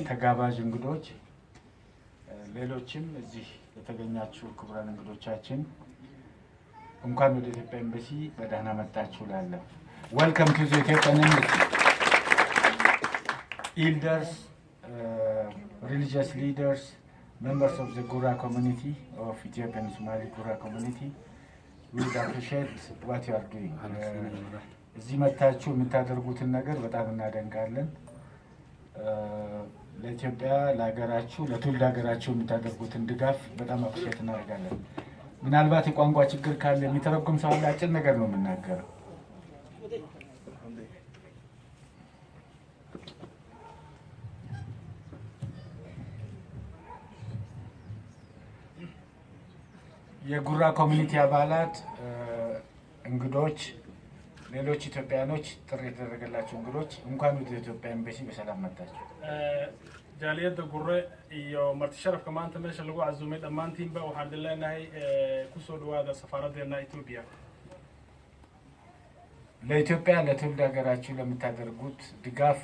ተጋባዥ እንግዶች ሌሎችም እዚህ የተገኛችሁ ክቡራን እንግዶቻችን እንኳን ወደ ኢትዮጵያ ኤምባሲ በደህና መጣችሁ ላለ Welcome to the Ethiopian Embassy. Elders, religious leaders, members of the Gura community of Ethiopian Somali Gura community, we would appreciate what you are doing. እዚህ መታችሁ የምታደርጉትን ነገር በጣም እናደንቃለን። ለኢትዮጵያ ለሀገራችሁ ለትውልድ ሀገራችሁ የምታደርጉትን ድጋፍ በጣም አፕሪሼት እናደርጋለን። ምናልባት የቋንቋ ችግር ካለ የሚተረጉም ሰው አለ። አጭር ነገር ነው የምናገረው። የጉራ ኮሚኒቲ አባላት እንግዶች ሌሎች ኢትዮጵያኖች ጥሪ የተደረገላቸው እንግዶች እንኳን ወደ ኢትዮጵያ ኤምባሲ በሰላም መጣችሁ። جالية الجرة iyo marti sharafka maanta meesha lagu casuumay dhamaantiinba waxaan dileenahay ku soo dhawaada safaaradeena Ethiopia ለኢትዮጵያ ለትውልድ ሀገራችሁ ለምታደርጉት ድጋፍ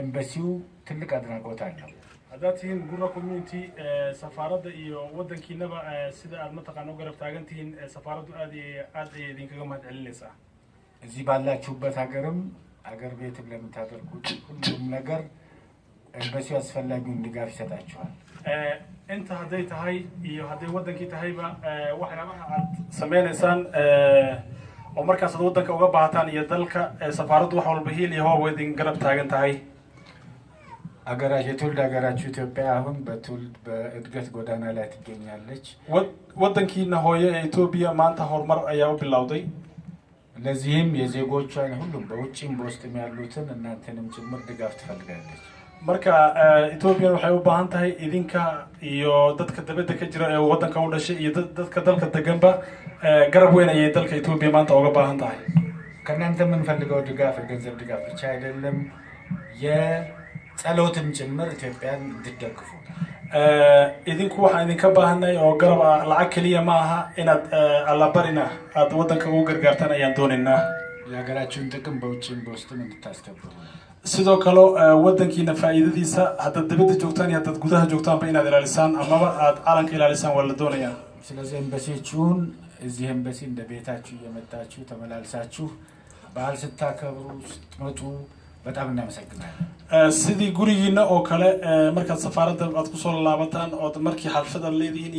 ኤምባሲው ትልቅ አድናቆት አለው። አዳቲን ጉራ ኮሚኒቲ ሰፋራደ iyo wadankiinaba sida aad mataqaan u garab taagantihiin safaaradu aad idinkaga mahadcelinaysaa እዚህ ባላችሁበት ሀገርም ሀገር ቤትም ለምታደርጉት ሁሉም ነገር ኤምባሲው አስፈላጊውን ድጋፍ ይሰጣችኋል። inta haday tahay iyo haday wadankii tahayba waxyaabaha aad sameeynaysan oo markaas aad wadanka uga baahataan iyo dalka safaaradu wax walba hiil iyo hoob idin garab taagan tahay ሀገራችሁ የትውልድ ሀገራችሁ ኢትዮጵያ አሁን በእድገት ጎዳና ላይ ትገኛለች። wadankiina hooyo ee Ethiopia maanta horumar ayaa u bilowday ለዚህም የዜጎቿን ሁሉም በውጭም በውስጥም ያሉትን እናንተንም ጭምር ድጋፍ ትፈልጋለች። marka Ethiopia waxay u baahan tahay idinka iyo dadka dabadda ka jira ee wadanka u dhashay iyo dadka dalka deganba garab weyn ay dalka Ethiopia maanta uga baahan tahay ከእናንተ የምንፈልገው ድጋፍ የገንዘብ ድጋፍ ብቻ አይደለም የጸሎትም ጭምር ኢትዮጵያን እንድትደግፉ idinku waxa idinka baahanay oo garab lacag kaliya ma aha inaad alla barina aad wadanka ugu gargaartaan ayaan doonaynaa የሀገራችሁን ጥቅም በውጭም በውስጥም እንድታስተባብሩ sidoo kale wadankiina faa'iidadiisa hadda dibadda joogtaan iyo dad gudaha joogtaan ba inaad ilaalisaan ama aad calanka ilaalisaan waa la doonayaa ስለዚህ ኤምባሲያችሁን እዚህ ኤምባሲ እንደ ቤታችሁ እየመጣችሁ ተመላልሳችሁ በዓል ስታከብሩ ስትመጡ በጣም እናመሰግናለን። sidii gurigiina oo kale markaad safaaradda aad ku soo laabataan oo markii xalfada leedihiin